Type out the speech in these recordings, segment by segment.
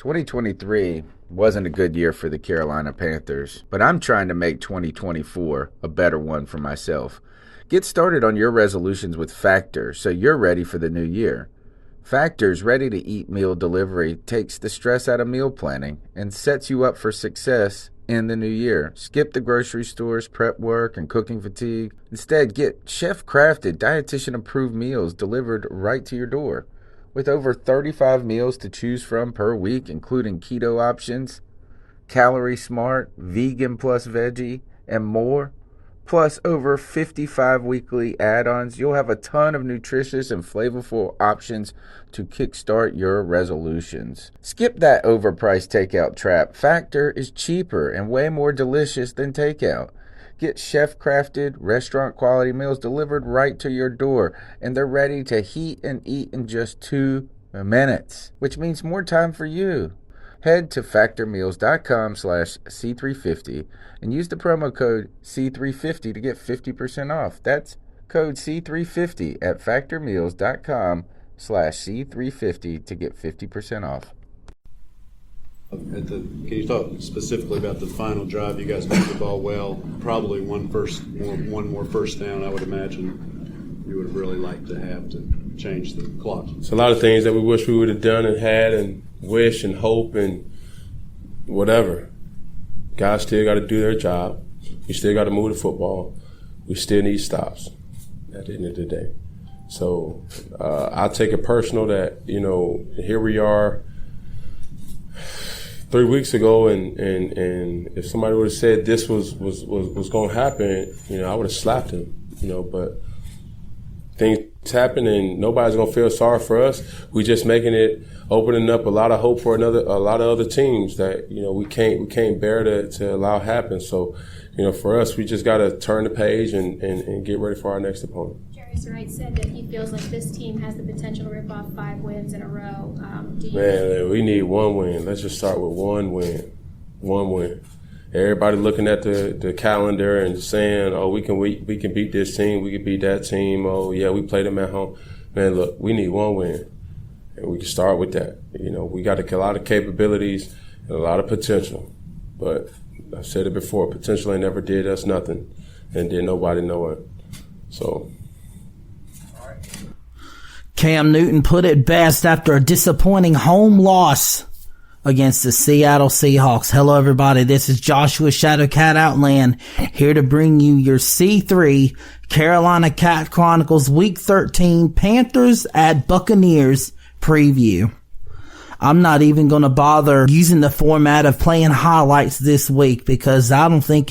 2023 wasn't a good year for the Carolina Panthers, but I'm trying to make 2024 a better one for myself. Get started on your resolutions with Factor so you're ready for the new year. Factor's ready-to-eat meal delivery takes the stress out of meal planning and sets you up for success in the new year. Skip the grocery stores, prep work, and cooking fatigue. Instead, get chef-crafted, dietitian-approved meals delivered right to your door. With over 35 meals to choose from per week, including keto options, calorie smart, vegan plus veggie, and more, plus over 55 weekly add-ons, you'll have a ton of nutritious and flavorful options to kickstart your resolutions. Skip that overpriced takeout trap. Factor is cheaper and way more delicious than takeout. Get chef-crafted, restaurant-quality meals delivered right to your door, and they're ready to heat and eat in just 2 minutes, which means more time for you. Head to factormeals.com/C350 and use the promo code C350 to get 50% off. That's code C350 at factormeals.com/C350 to get 50% off. Can you talk specifically about the final drive? You guys moved the ball well. Probably one more first down, I would imagine you would have really liked to have to change the clock. It's a lot of things that we wish we would have done and had and wish and hope and whatever. Guys still got to do their job. We still got to move the football. We still need stops at the end of the day. So I take it personal that, here we are 3 weeks ago, and if somebody would have said this was going to happen, I would have slapped him, but things happen and nobody's going to feel sorry for us. We just making it, opening up a lot of hope for a lot of other teams that, we can't bear to allow happen. So, for us, we just got to turn the page and get ready for our next opponent. Wright said that he feels like this team has the potential to rip off 5 wins in a row. Man, we need 1 win. Let's just start with 1 win. 1 win. Everybody looking at the calendar and saying, "Oh, we can beat this team. We can beat that team. Oh, yeah, we played them at home." Man, look, we need 1 win, and we can start with that. We got a lot of capabilities and a lot of potential, but I've said it before: potential ain't never did us nothing, and did nobody know it. So. Cam Newton put it best after a disappointing home loss against the Seattle Seahawks. Hello, everybody. This is Joshua Shadowcat Outland here to bring you your C3 Carolina Cat Chronicles Week 13 Panthers at Buccaneers preview. I'm not even going to bother using the format of playing highlights this week because I don't think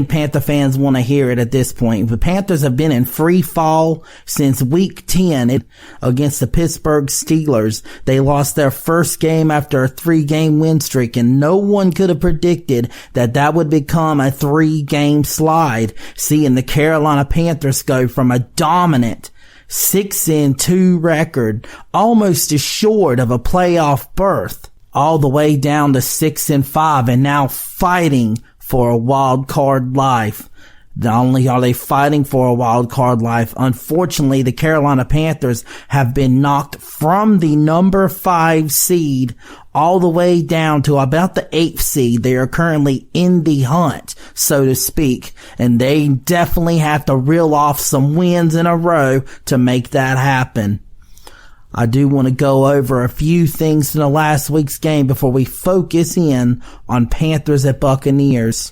Panther fans want to hear it at this point. The Panthers have been in free fall since week 10 against the Pittsburgh Steelers. They lost their first game after a 3-game win streak, and no one could have predicted that would become a 3-game slide, seeing the Carolina Panthers go from a dominant 6-2 record, almost assured of a playoff berth, all the way down to 6-5, and now fighting for a wild card life. Not only are they fighting for a wild card life, unfortunately, the Carolina Panthers have been knocked from the number 5 seed all the way down to about the 8th seed. They are currently in the hunt, so to speak, and they definitely have to reel off some wins in a row to make that happen. I do want to go over a few things in the last week's game before we focus in on Panthers at Buccaneers.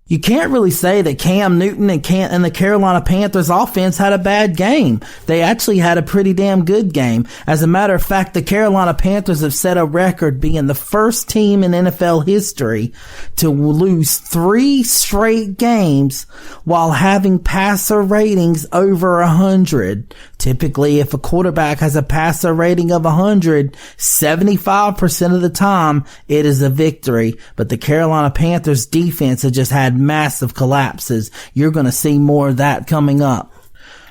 You can't really say that Cam Newton and the Carolina Panthers offense had a bad game. They actually had a pretty damn good game. As a matter of fact, the Carolina Panthers have set a record being the first team in NFL history to lose 3 straight games while having passer ratings over 100. Typically, if a quarterback has a passer rating of 100, 75% of the time, it is a victory. But the Carolina Panthers defense has just had massive collapses. You're going to see more of that coming up.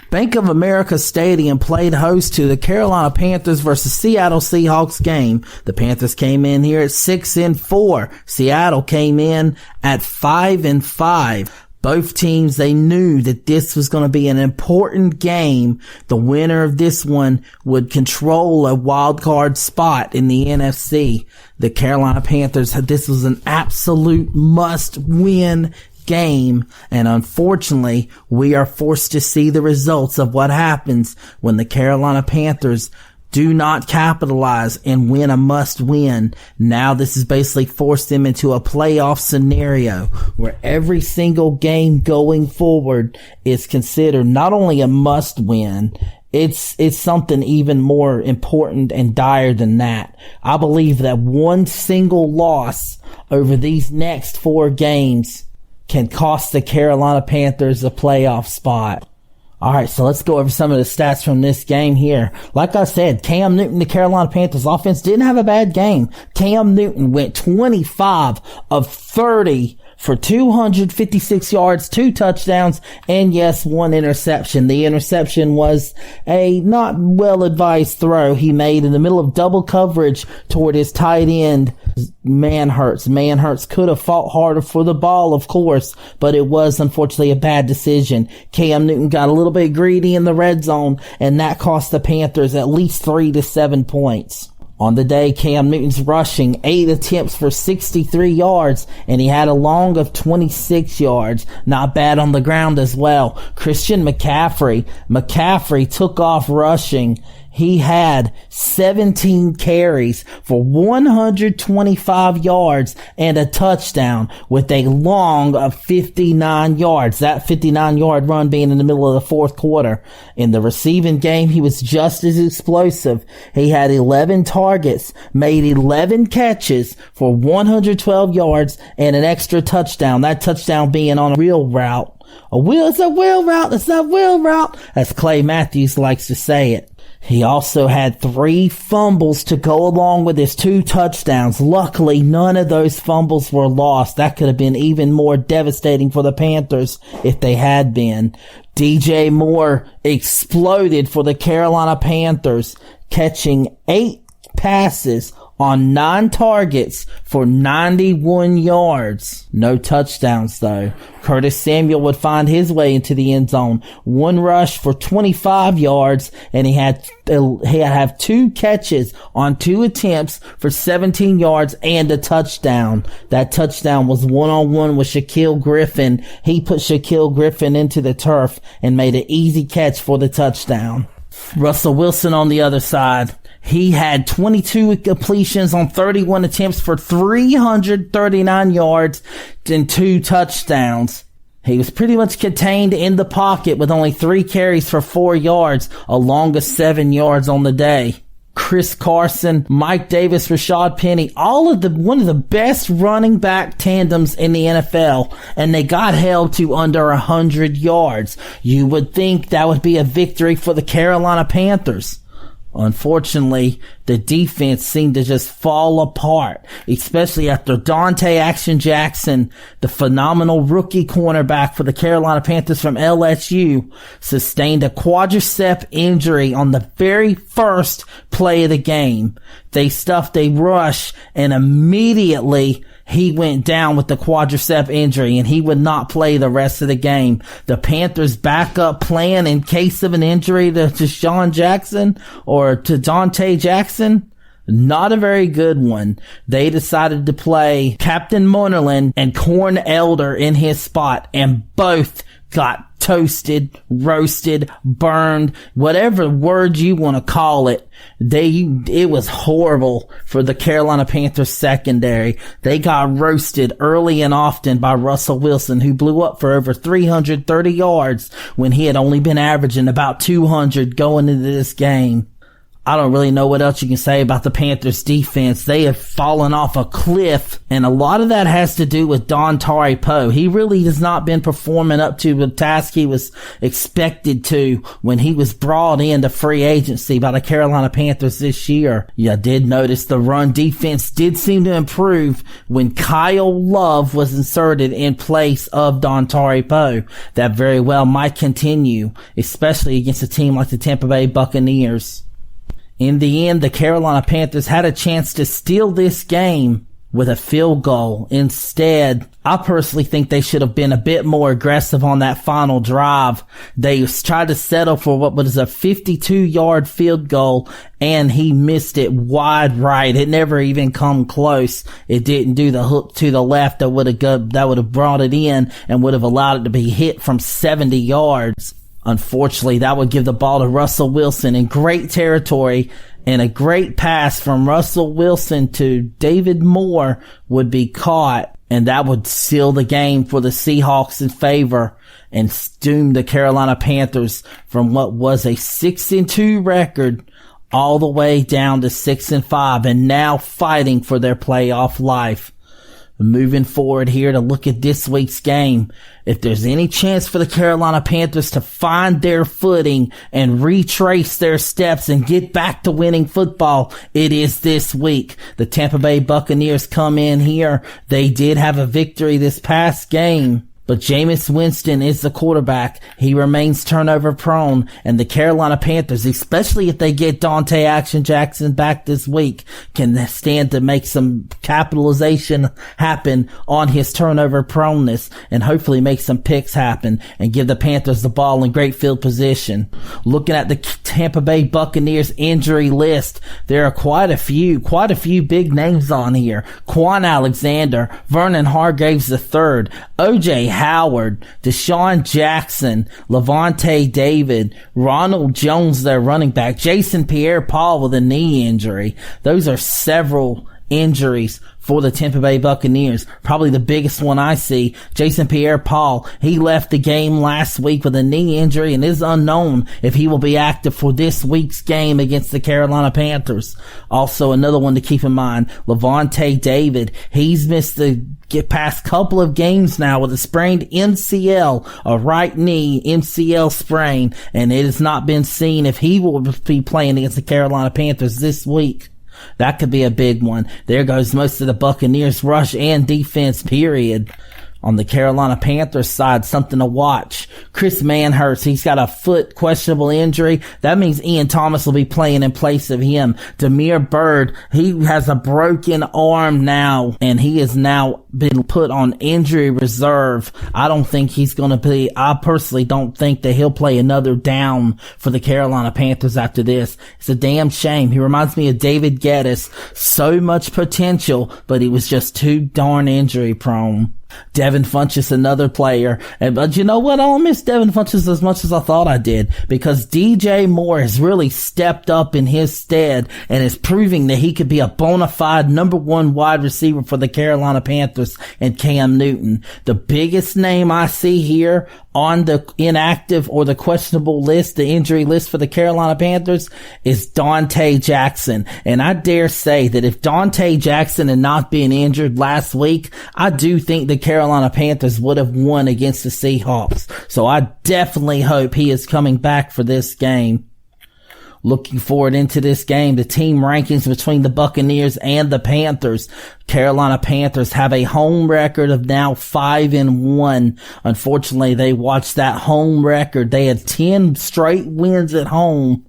Bank of America Stadium played host to the Carolina Panthers versus Seattle Seahawks game. The Panthers came in here at 6-4. Seattle came in at 5-5. Both teams, they knew that this was going to be an important game. The winner of this one would control a wild card spot in the NFC. The Carolina Panthers, this was an absolute must-win game, and unfortunately, we are forced to see the results of what happens when the Carolina Panthers do not capitalize and win a must win. Now this has basically forced them into a playoff scenario where every single game going forward is considered not only a must win, it's something even more important and dire than that. I believe that one single loss over these next 4 games can cost the Carolina Panthers a playoff spot. Alright, so let's go over some of the stats from this game here. Like I said, Cam Newton, the Carolina Panthers offense didn't have a bad game. Cam Newton went 25 of 30 for 256 yards, 2 touchdowns, and yes, 1 interception. The interception was a not well-advised throw he made in the middle of double coverage toward his tight end, Manhurts. Manhurts could have fought harder for the ball, of course, but it was unfortunately a bad decision. Cam Newton got a little bit greedy in the red zone, and that cost the Panthers at least 3 to 7 points. On the day, Cam Newton's rushing 8 attempts for 63 yards, and he had a long of 26 yards. Not bad on the ground as well. Christian McCaffrey took off rushing. He had 17 carries for 125 yards and a touchdown with a long of 59 yards. That 59-yard run being in the middle of the fourth quarter. In the receiving game, he was just as explosive. He had 11 targets, made 11 catches for 112 yards and an extra touchdown. That touchdown being on a wheel route. It's a wheel route, as Clay Matthews likes to say it. He also had 3 fumbles to go along with his 2 touchdowns. Luckily, none of those fumbles were lost. That could have been even more devastating for the Panthers if they had been. DJ Moore exploded for the Carolina Panthers, catching 8 passes on 9 targets for 91 yards. No touchdowns though. Curtis Samuel would find his way into the end zone. 1 rush for 25 yards, and he had 2 catches on 2 attempts for 17 yards and a touchdown. That touchdown was 1-on-1 with Shaquille Griffin. He put Shaquille Griffin into the turf and made an easy catch for the touchdown. Russell Wilson on the other side. He had 22 completions on 31 attempts for 339 yards and 2 touchdowns. He was pretty much contained in the pocket with only 3 carries for 4 yards, along with 7 yards on the day. Chris Carson, Mike Davis, Rashad Penny, one of the best running back tandems in the NFL, and they got held to under 100 yards. You would think that would be a victory for the Carolina Panthers. Unfortunately, the defense seemed to just fall apart, especially after Dante Action Jackson, the phenomenal rookie cornerback for the Carolina Panthers from LSU, sustained a quadricep injury on the very first play of the game. They stuffed a rush, and immediately he went down with the quadricep injury, and he would not play the rest of the game. The Panthers' backup plan in case of an injury to Sean Jackson or to Dante Jackson, not a very good one. They decided to play Captain Munnerlyn and Corn Elder in his spot, and both got toasted, roasted, burned, whatever word you want to call it. It was horrible for the Carolina Panthers secondary. They got roasted early and often by Russell Wilson, who blew up for over 330 yards when he had only been averaging about 200 going into this game. I don't really know what else you can say about the Panthers defense. They have fallen off a cliff, and a lot of that has to do with Dontari Poe. He really has not been performing up to the task he was expected to when he was brought into free agency by the Carolina Panthers this year. You did notice the run defense did seem to improve when Kyle Love was inserted in place of Dontari Poe. That very well might continue, especially against a team like the Tampa Bay Buccaneers. In the end, the Carolina Panthers had a chance to steal this game with a field goal. Instead, I personally think they should have been a bit more aggressive on that final drive. They tried to settle for what was a 52-yard field goal, and he missed it wide right. It never even come close. It didn't do the hook to the left that would have brought it in and would have allowed it to be hit from 70 yards. Unfortunately, that would give the ball to Russell Wilson in great territory, and a great pass from Russell Wilson to David Moore would be caught, and that would seal the game for the Seahawks in favor and doom the Carolina Panthers from what was a 6-2 record all the way down to 6-5, and now fighting for their playoff life. Moving forward here to look at this week's game, if there's any chance for the Carolina Panthers to find their footing and retrace their steps and get back to winning football, it is this week. The Tampa Bay Buccaneers come in here. They did have a victory this past game, but Jameis Winston is the quarterback. He remains turnover prone, and the Carolina Panthers, especially if they get Dante Action Jackson back this week, can stand to make some capitalization happen on his turnover proneness and hopefully make some picks happen and give the Panthers the ball in great field position. Looking at the Tampa Bay Buccaneers injury list, there are quite a few big names on here. Quan Alexander, Vernon Hargreaves III, O.J. Howard, Deshaun Jackson, Levante David, Ronald Jones, their running back, Jason Pierre-Paul with a knee injury. Those are several injuries for the Tampa Bay Buccaneers. Probably the biggest one I see, Jason Pierre-Paul. He left the game last week with a knee injury and is unknown if he will be active for this week's game against the Carolina Panthers. Also, another one to keep in mind, Levante David. He's missed the past couple of games now with a sprained MCL, a right knee MCL sprain, and it has not been seen if he will be playing against the Carolina Panthers this week. That could be a big one. There goes most of the Buccaneers rush and defense, period. On the Carolina Panthers side, something to watch. Chris Manhurst, he's got a foot questionable injury. That means Ian Thomas will be playing in place of him. Damiere Byrd, he has a broken arm now, and he has now been put on injury reserve. I personally don't think that he'll play another down for the Carolina Panthers after this. It's a damn shame. He reminds me of David Geddes. So much potential, but he was just too darn injury prone. Devin Funchess, another player. But you know what? I don't miss Devin Funchess as much as I thought I did, because DJ Moore has really stepped up in his stead and is proving that he could be a bona fide number one wide receiver for the Carolina Panthers and Cam Newton. The biggest name I see here on the inactive or the questionable list, the injury list for the Carolina Panthers, is Dante Jackson. And I dare say that if Dante Jackson had not been injured last week, I do think the Carolina Panthers would have won against the Seahawks. So I definitely hope he is coming back for this game. Looking forward into this game, the team rankings between the Buccaneers and the Panthers. Carolina Panthers have a home record of now 5-1. Unfortunately, they watched that home record. They had 10 straight wins at home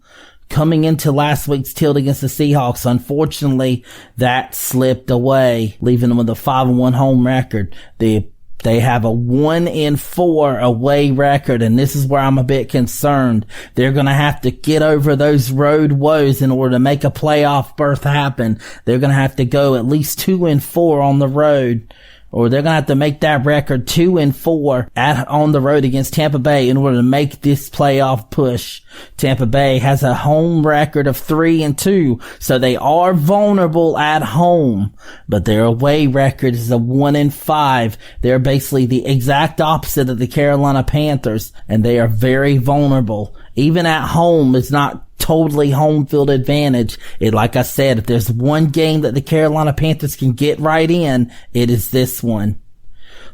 coming into last week's tilt against the Seahawks. Unfortunately, that slipped away, leaving them with a 5-1 home record. They have a 1-4 away record, and this is where I'm a bit concerned. They're going to have to get over those road woes in order to make a playoff berth happen. They're going to have to go at least 2-4 on the road, or they're going to have to make that record 2-4 on the road against Tampa Bay in order to make this playoff push. Tampa Bay has a home record of 3-2, so they are vulnerable at home, but their away record is a 1-5. They're basically the exact opposite of the Carolina Panthers, and they are very vulnerable. Even at home, it's not totally home field advantage. Like I said, if there's one game that the Carolina Panthers can get right in, it is this one.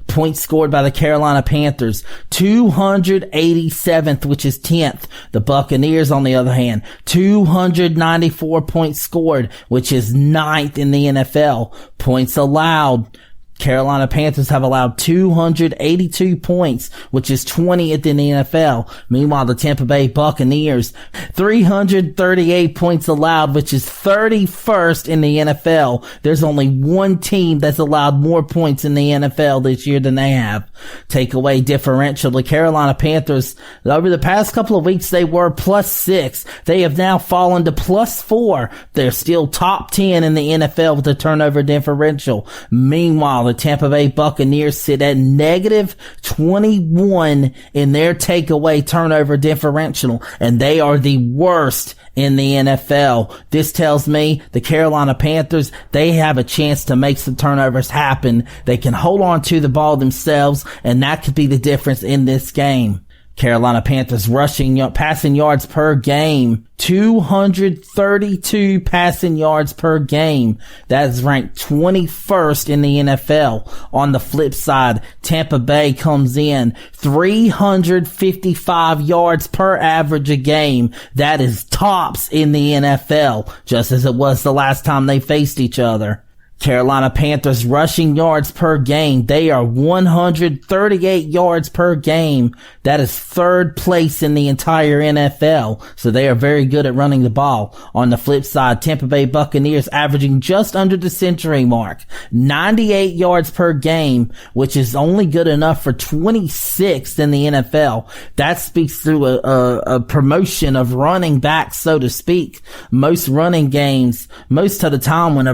Points scored by the Carolina Panthers, 287th, which is 10th. The Buccaneers, on the other hand, 294 points scored, which is 9th in the NFL. Points allowed, Carolina Panthers have allowed 282 points, which is 20th in the NFL. Meanwhile, the Tampa Bay Buccaneers, 338 points allowed, which is 31st in the NFL. There's only one team that's allowed more points in the NFL this year than they have. Takeaway differential, the Carolina Panthers, over the past couple of weeks, they were +6. They have now fallen to +4. They're still top 10 in the NFL with the turnover differential. Meanwhile, the Tampa Bay Buccaneers sit at -21 in their takeaway turnover differential, and they are the worst in the NFL. This tells me the Carolina Panthers, they have a chance to make some turnovers happen. They can hold on to the ball themselves, and that could be the difference in this game. Carolina Panthers passing yards per game, 232 passing yards per game. That is ranked 21st in the NFL. On the flip side, Tampa Bay comes in 355 yards per average a game. That is tops in the NFL, just as it was the last time they faced each other. Carolina Panthers rushing yards per game. They are 138 yards per game. That is third place in the entire NFL. So they are very good at running the ball. On the flip side, Tampa Bay Buccaneers averaging just under the century mark. 98 yards per game, which is only good enough for 26th in the NFL. That speaks through a promotion of running back, so to speak. Most running games, most of the time when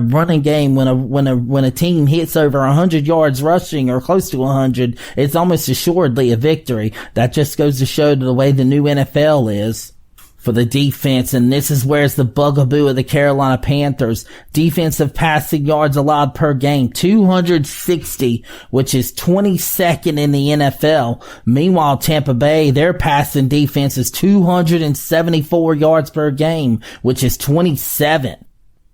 a team hits over 100 yards rushing or close to 100, it's almost assuredly a victory. That just goes to show the way the new NFL is. For the defense, and this is where's the bugaboo of the Carolina Panthers. Defensive passing yards allowed per game, 260, which is 22nd in the NFL. Meanwhile, Tampa Bay, their passing defense is 274 yards per game, which is 27th.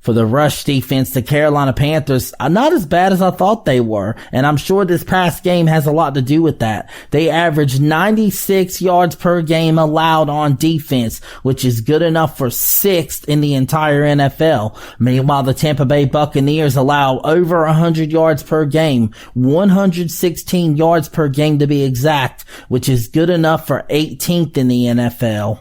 For the rush defense, the Carolina Panthers are not as bad as I thought they were, and I'm sure this past game has a lot to do with that. They averaged 96 yards per game allowed on defense, which is good enough for 6th in the entire NFL. Meanwhile, the Tampa Bay Buccaneers allow over 100 yards per game, 116 yards per game to be exact, which is good enough for 18th in the NFL.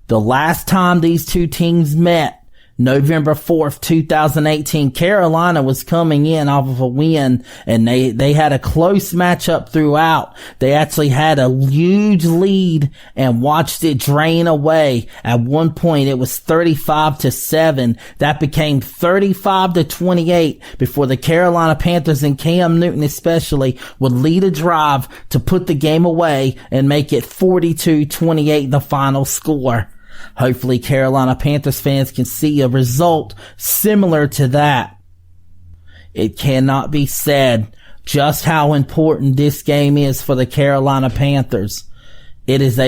The last time these two teams met, November 4th, 2018, Carolina was coming in off of a win, and they had a close matchup throughout. They actually had a huge lead and watched it drain away. At one point, it was 35-7. That became 35-28 before the Carolina Panthers and Cam Newton especially would lead a drive to put the game away and make it 42-28 the final score. Hopefully Carolina Panthers fans can see a result similar to that. It cannot be said just how important this game is for the Carolina Panthers. It is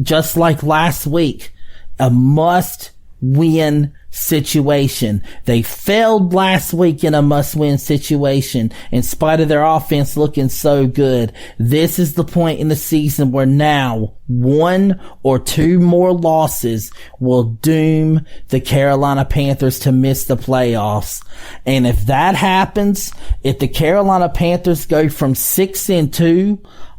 just like last week, a must-win situation. They failed last week in a must-win situation in spite of their offense looking so good. This is the point in the season where now 1 or 2 more losses will doom the Carolina Panthers to miss the playoffs. And if that happens, if the Carolina Panthers go from 6-2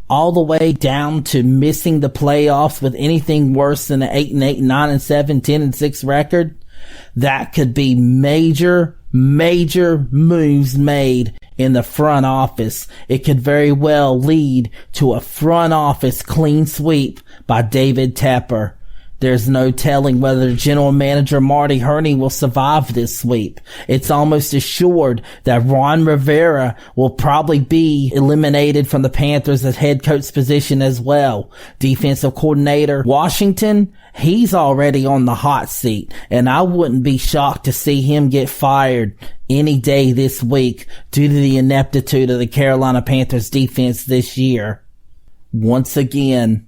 all the way down to missing the playoffs with anything worse than an 8-8, 9-7, 10-6 record, that could be major moves made in the front office. It could very well lead to a front office clean sweep by David Tepper. There's no telling whether general manager Marty Hurney will survive this sweep. It's almost assured that Ron Rivera will probably be eliminated from the Panthers at head coach position as well. Defensive coordinator Washington, he's already on the hot seat, and I wouldn't be shocked to see him get fired any day this week due to the ineptitude of the Carolina Panthers defense this year. Once again,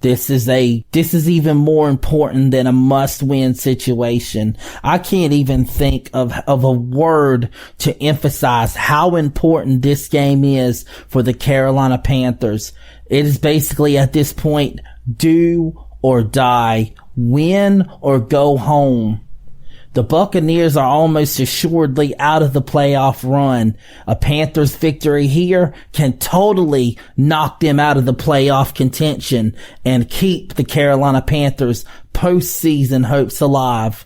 this is even more important than a must-win situation. I can't even think of a word to emphasize how important this game is for the Carolina Panthers. It is basically at this point, do or die, win or go home. The Buccaneers are almost assuredly out of the playoff run. A Panthers victory here can totally knock them out of the playoff contention and keep the Carolina Panthers postseason hopes alive.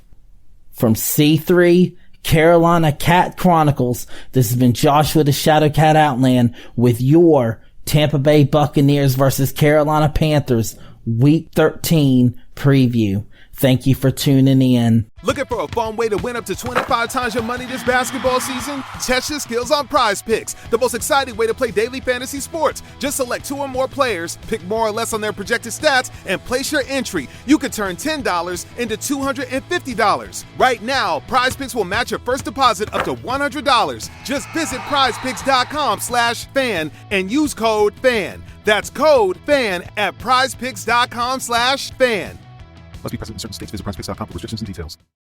From C3 Carolina Cat Chronicles, this has been Joshua the Shadow Cat Outland with your Tampa Bay Buccaneers versus Carolina Panthers Week 13 preview. Thank you for tuning in. Looking for a fun way to win up to 25 times your money this basketball season? Test your skills on Prize Picks, the most exciting way to play daily fantasy sports. Just select 2 or more players, pick more or less on their projected stats, and place your entry. You can turn $10 into $250. Right now, Prize Picks will match your first deposit up to $100. Just visit prizepicks.com/fan and use code FAN. That's code FAN at prizepicks.com/fan. Must be present in certain states. Visit prizepicks.com for restrictions and details.